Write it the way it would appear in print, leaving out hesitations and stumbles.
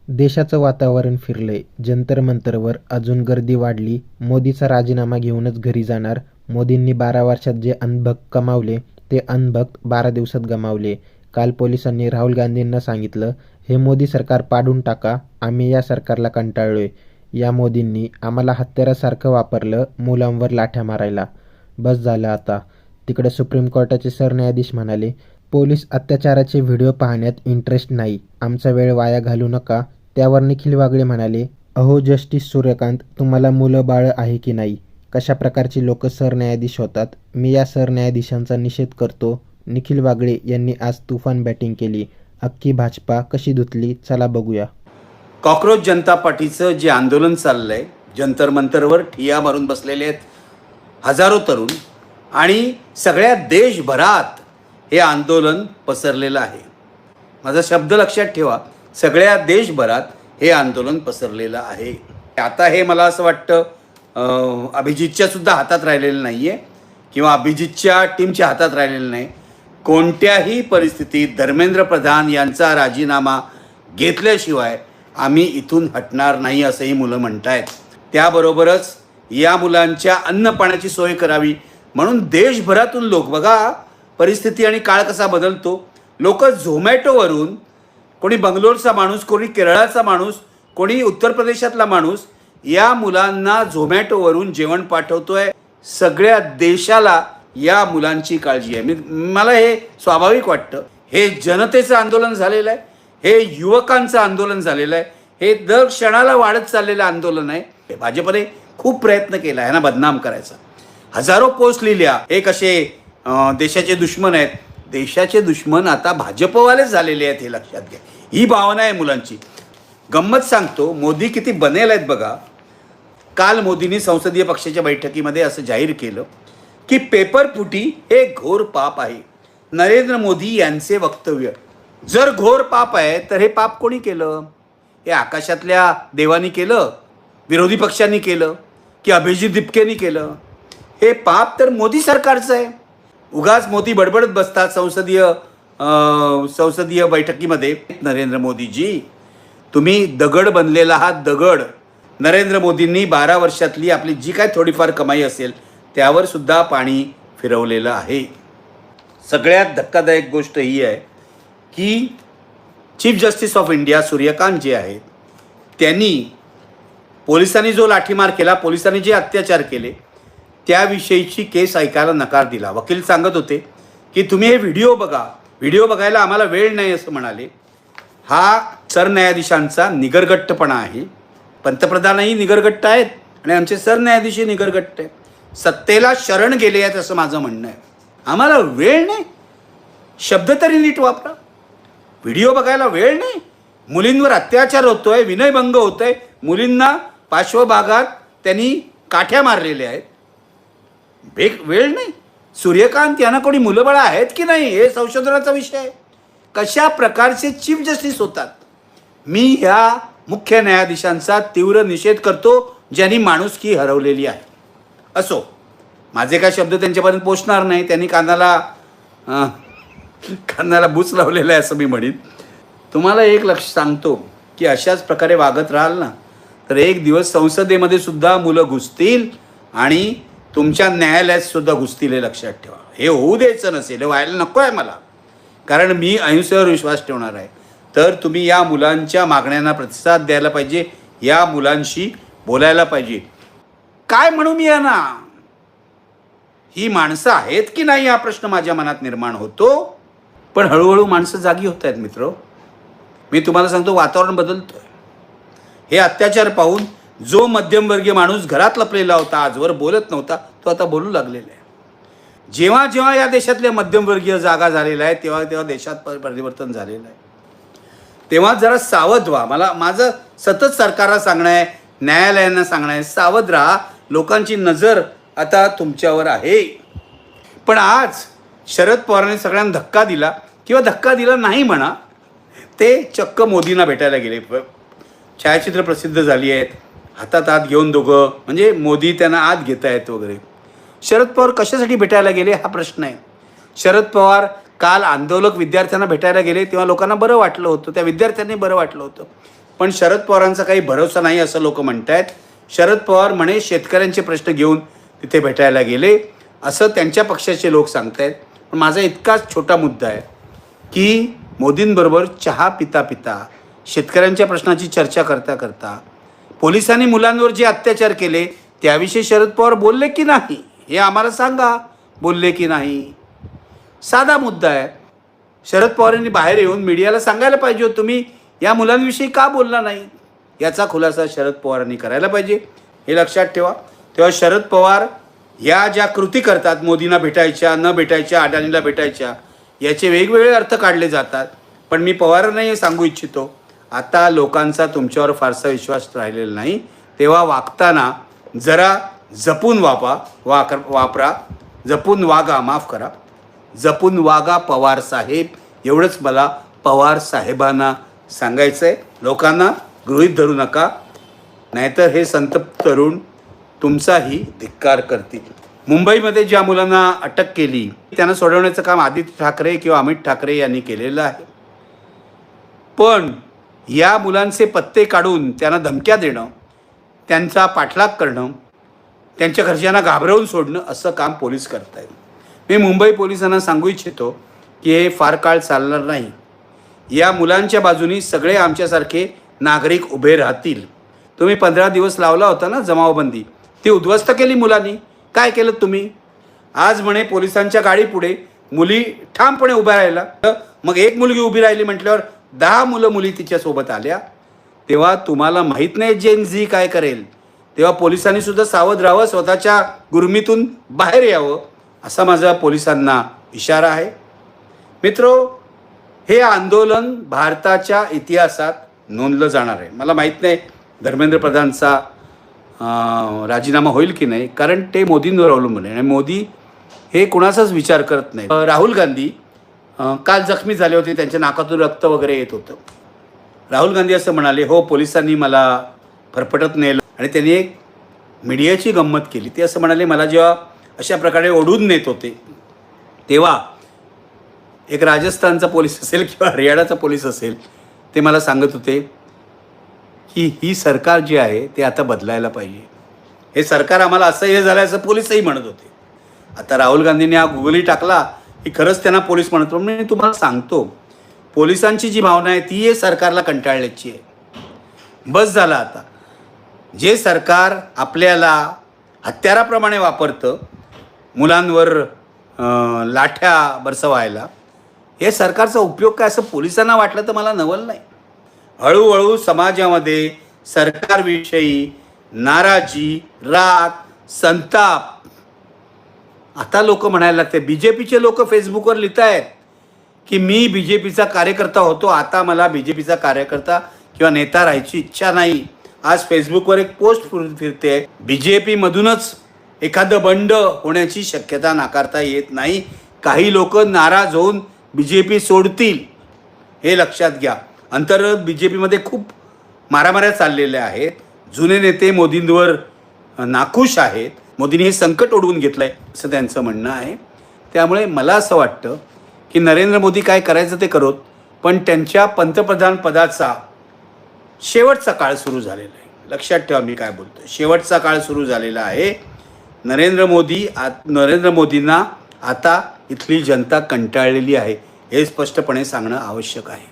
देशाचं वातावरण फिरलंय. जंतर मंतरवर अजून गर्दी वाढली. मोदीचा राजीनामा घेऊनच घरी जाणार. मोदींनी 12 वर्षात जे अनभक्त कमावले ते अनभक्त 12 दिवसात गमावले. काल पोलिसांनी राहुल गांधींना सांगितलं, हे मोदी सरकार पाडून टाका. आम्ही या सरकारला कंटाळलोय. या मोदींनी आम्हाला हत्यारासारखं वापरलं मुलांवर लाठ्या मारायला. बस झालं आता. तिकडे सुप्रीम कोर्टाचे सरन्यायाधीश म्हणाले, पोलीस अत्याचाराचे व्हिडिओ पाहण्यात इंटरेस्ट नाही. आमचा वेळ वाया घालू नका. त्यावर निखिल वागळे म्हणाले, अहो जस्टिस सूर्यकांत, तुम्हाला मुलं बाळ आहे की नाही? कशा प्रकारची लोक सरन्यायाधीश होतात? मी या सरन्यायाधीशांचा निषेध करतो. निखिल वागळे यांनी आज तुफान बॅटिंग केली. अख्खी भाजपा कशी धुतली चला बघूया. कॉक्रोच जनता पार्टीचं जे आंदोलन चाललंय, जंतर मंतरवर ठिया मारून बसलेले आहेत हजारो तरुण आणि सगळ्या देशभरात हे आंदोलन पसरलेलं आहे. माझा शब्द लक्षात ठेवा, सगळ्या देशभरात हे आंदोलन पसरलेलं आहे. आता हे मला असं वाटतं अभिजितच्या सुद्धा हातात राहिलेलं नाही आहे किंवा अभिजितच्या टीमच्या हातात राहिलेलं नाही. कोणत्याही परिस्थितीत धर्मेंद्र प्रधान यांचा राजीनामा घेतल्याशिवाय आम्ही इथून हटणार नाही असंही मुलं म्हणत आहेत. त्याबरोबरच या मुलांच्या अन्न पाण्याची सोय करावी म्हणून देशभरातून लोक, बघा परिस्थिती आणि काळ कसा बदलतो, लोक झोमॅटोवरून, कोणी बंगलोरचा माणूस, कोणी केरळाचा माणूस, कोणी उत्तर प्रदेशातला माणूस या मुलांना झोमॅटोवरून जेवण पाठवतोय. सगळ्या देशाला या मुलांची काळजी आहे. मला हे स्वाभाविक वाटतं. हे जनतेचं आंदोलन झालेलं आहे, हे युवकांचं आंदोलन झालेलं आहे, हे दर क्षणाला वाढत चाललेलं आंदोलन आहे. भाजपने खूप प्रयत्न केला आहे ना बदनाम करायचा. हजारो पोस्ट लिहिल्या, हे कसे देशाचे दुश्मन आहेत. देशाचे दुश्मन आता भाजपवालेच झालेले आहेत, हे लक्षात घ्या. ही भावना आहे मुलांची. गंमत सांगतो, मोदी किती बनेल आहेत बघा. काल मोदींनी संसदीय पक्षाच्या बैठकीमध्ये असं जाहीर केलं की पेपरफुटी हे घोर पाप आहे. नरेंद्र मोदी यांचे वक्तव्य जर घोर पाप आहे तर हे पाप कोणी केलं? हे आकाशातल्या देवानी केलं, विरोधी पक्षांनी केलं, की अभिजित दिपकेनी केलं? हे पाप तर मोदी सरकारचं आहे. उगाच मोदी बडबडत बसतात संसदीय बैठकीमध्ये. नरेंद्र मोदीजी, तुम्ही दगड बनलेला हा दगड. नरेंद्र मोदींनी 12 वर्षातली आपली जी काय थोडीफार कमाई असेल त्यावर सुद्धा पाणी फिरवलेलं आहे. सगळ्यात धक्कादायक गोष्ट ही आहे की chief justice of India Suryakant जे आहेत त्यांनी पोलिसांनी जो लाठीमार केला, पोलिसांनी जे अत्याचार केले त्याविषयीची केस ऐकायला नकार दिला. वकील सांगत होते की तुम्ही हे व्हिडिओ बघा, व्हिडिओ बघायला आम्हाला वेळ नाही असं म्हणाले. हा सरन्यायाधीशांचा निगरगट्टपणा आहे. पंतप्रधानही निगरगट्ट आहेत आणि आमचे सरन्यायाधीशही निगरगट्ट आहेत. सत्तेला शरण गेले आहेत असं माझं म्हणणं आहे. आम्हाला वेळ नाही, शब्द तरी नीट वापरा. व्हिडिओ बघायला वेळ नाही. मुलींवर अत्याचार होतोय, विनयभंग होतोय, मुलींना पार्श्वभागात त्यांनी काठ्या मारलेल्या आहेत. वेळ नाही. सूर्यकांत यांना कोणी मुलंबाळं आहेत की नाही हे संशोधनाचा विषय आहे. कशा प्रकारचे चीफ जस्टिस होतात. मी ह्या मुख्य न्यायाधीशांचा तीव्र निषेध करतो ज्यांनी माणुसकी हरवलेली आहे. असो, माझे काय शब्द त्यांच्यापर्यंत पोचणार नाही. त्यांनी कानाला बूच लावलेलं आहे असं मी म्हणेन. तुम्हाला एक लक्ष सांगतो की अशाच प्रकारे वागत राहाल ना तर एक दिवस संसदेमध्ये सुद्धा मुलं घुसतील आणि तुमच्या न्यायालयात सुद्धा घुसतील, हे लक्षात ठेवा. हे होऊ द्यायचं नसेल, हे व्हायला नको आहे मला. कारण मी अहिंसेवर विश्वास ठेवणार आहे. तर तुम्ही या मुलांच्या मागण्यांना प्रतिसाद द्यायला पाहिजे, या मुलांशी बोलायला पाहिजे. काय म्हणू मी यांना? ही माणसं आहेत की नाही हा प्रश्न माझ्या मनात निर्माण होतो. पण हळूहळू माणसं जागी होत आहेत मित्र. मी तुम्हाला सांगतो, वातावरण बदलतोय. हे अत्याचार पाहून जो मध्यमवर्गीय माणूस घरात लपलेला होता, आजवर बोलत नव्हता, तो आता बोलू लागलेला आहे. जेव्हा जेव्हा या देशातल्या मध्यमवर्गीय जागा झालेला आहे तेव्हा तेव्हा देशात परिवर्तन झालेलं आहे. तेव्हा जरा सावध व्हा. माझं सतत सरकारला सांगणं आहे, न्यायालयांना सांगणं आहे, सावध राहा. लोकांची नजर आता तुमच्यावर आहे. पण आज शरद पवारांनी सगळ्यांना धक्का दिला किंवा धक्का दिला नाही म्हणा, ते चक्क मोदींना भेटायला गेले. छायाचित्र प्रसिद्ध झाली आहेत, हातात हात घेऊन दोघं, म्हणजे मोदी त्यांना आत घेत आहेत वगैरे. शरद पवार कशासाठी भेटायला गेले हा प्रश्न आहे. शरद पवार काल आंदोलक विद्यार्थ्यांना भेटायला गेले तेव्हा लोकांना बरं वाटलं होतं, त्या विद्यार्थ्यांनी बरं वाटलं होतं. पण शरद पवारांचा काही भरोसा नाही असं लोक म्हणतायत. शरद पवार म्हणे शेतकऱ्यांचे प्रश्न घेऊन तिथे भेटायला गेले असं त्यांच्या पक्षाचे लोक सांगतायत. पण माझा इतकाच छोटा मुद्दा आहे की मोदींबरोबर चहा पिता पिता शेतकऱ्यांच्या प्रश्नाची चर्चा करता करता पोलिसांनी मुलांवर जे अत्याचार केले त्याविषयी शरद पवार बोलले की नाही हे आम्हाला सांगा. बोलले की नाही? साधा मुद्दा आहे. शरद पवारांनी बाहेर येऊन मीडियाला सांगायला पाहिजे तुम्ही या मुलांविषयी का बोलला नाही, याचा खुलासा शरद पवारांनी करायला पाहिजे. हे लक्षात ठेवा. तेव्हा शरद पवार या ज्या कृती करतात, मोदींना भेटायच्या, न भेटायच्या, अडाणीला भेटायच्या, याचे वेगवेगळे अर्थ काढले जातात. पण मी पवारांना हे सांगू इच्छितो, आता लोकांचा तुमच्यावर फारसा विश्वास राहिलेला नाही. तेव्हा वागताना जरा जपून वापरा, जपून वागा, माफ करा, जपून वागा पवार साहेब. एवढंच मला पवार साहेबांना सांगायचं आहे. लोकांना गृहीत धरू नका, नाहीतर हे संतप्त तरुण तुमचाही धिक्कार करतील. मुंबईमध्ये ज्या मुलांना अटक केली त्यांना सोडवण्याचं काम आदित्य ठाकरे किंवा अमित ठाकरे यांनी केलेलं आहे. पण या मुलांचे पत्ते काढून त्यांना धमक्या देणं, त्यांचा पाठलाग करणं, त्यांच्या घरच्यांना घाबरवून सोडणं असं काम पोलीस करत आहेत. मी मुंबई पोलिसांना सांगू इच्छितो की हे फार काळ चालणार नाही. या मुलांच्या बाजूनी सगळे आमच्यासारखे नागरिक उभे राहतील. तुम्ही 15 दिवस लावला होता ना जमावबंदी, ती उद्ध्वस्त केली मुलांनी. काय केलं तुम्ही? आज म्हणे पोलिसांच्या गाडीपुढे मुली ठामपणे उभ्या राहिला. मग एक मुलगी उभी राहिली म्हटल्यावर 10 मुली तिच्यासोबत आल्या. तेव्हा तुम्हाला माहीत नाही जेन झी काय करेल. तेव्हा पोलिसांनी सुद्धा सावध राहावं, स्वतःच्या गुरमीतून बाहेर यावं, असा माझा पोलिसांना इशारा आहे. मित्रो, हे आंदोलन भारताच्या इतिहासात नोंदलं जाणार आहे. मला माहीत नाही धर्मेंद्र प्रधानचा राजीनामा होईल की नाही, कारण ते मोदींवर अवलंबून आहे आणि मोदी हे कुणाचाच विचार करत नाही. राहुल गांधी काल जखमी झाले होते, त्यांच्या नाकातून रक्त वगैरे येत होतं. राहुल गांधी असं म्हणाले, हो पोलिसांनी मला फरफटत नेलं. आणि त्यांनी एक मीडियाची गंमत केली. ते असं म्हणाले, मला जेव्हा अशा प्रकारे ओढून नेत होते तेव्हा एक राजस्थानचा पोलीस असेल किंवा हरियाणाचा पोलीस असेल, ते मला सांगत होते की ही सरकार जे आहे ते आता बदलायला पाहिजे. हे सरकार आम्हाला असं हे झालं असं पोलीसही म्हणत होते. आता राहुल गांधींनी हा गुगली टाकला की खरंच त्यांना पोलीस म्हणतो. मी तुम्हाला सांगतो, पोलिसांची जी भावना आहे ती हे सरकारला कंटाळल्याची आहे. बस झालं आता. जे सरकार आपल्याला हत्याराप्रमाणे वापरतं मुलांवर लाठ्या बरसवायला, हे सरकारचा उपयोग काय असं पोलिसांना वाटलं तर मला नवल नाही. हळूहळू समाजामध्ये सरकारविषयी नाराजी, राग, संताप आता लोक म्हणायला लागते. BJPचे लोक फेसबुकवर लिहित आहेत की मी BJPचा कार्यकर्ता होतो, आता मला BJPचा कार्यकर्ता किंवा नेता राहायची इच्छा नाही. आज फेसबुकवर एक पोस्ट फिरते, BJPमधूनच एखादं बंड होण्याची शक्यता नाकारता येत नाही. काही लोक नाराज होऊन BJP सोडतील, हे लक्षात घ्या. अंतर्गत BJPमध्ये खूप मारामाऱ्या चाललेल्या आहेत. जुने नेते मोदींवर नाखुश आहेत. मोदींनी हे संकट ओढवून घेतलं आहे असं त्यांचं म्हणणं आहे. त्यामुळे मला असं वाटतं की नरेंद्र मोदी काय करायचं ते करोत, पण त्यांच्या पंतप्रधान पदाचा शेवटचा काळ सुरू झालेला आहे. लक्षात ठेवा मी काय बोलतो. शेवटचा काळ सुरू झालेला आहे. नरेंद्र मोदींना आता इथली जनता कंटाळलेली आहे, हे स्पष्टपणे सांगणं आवश्यक आहे.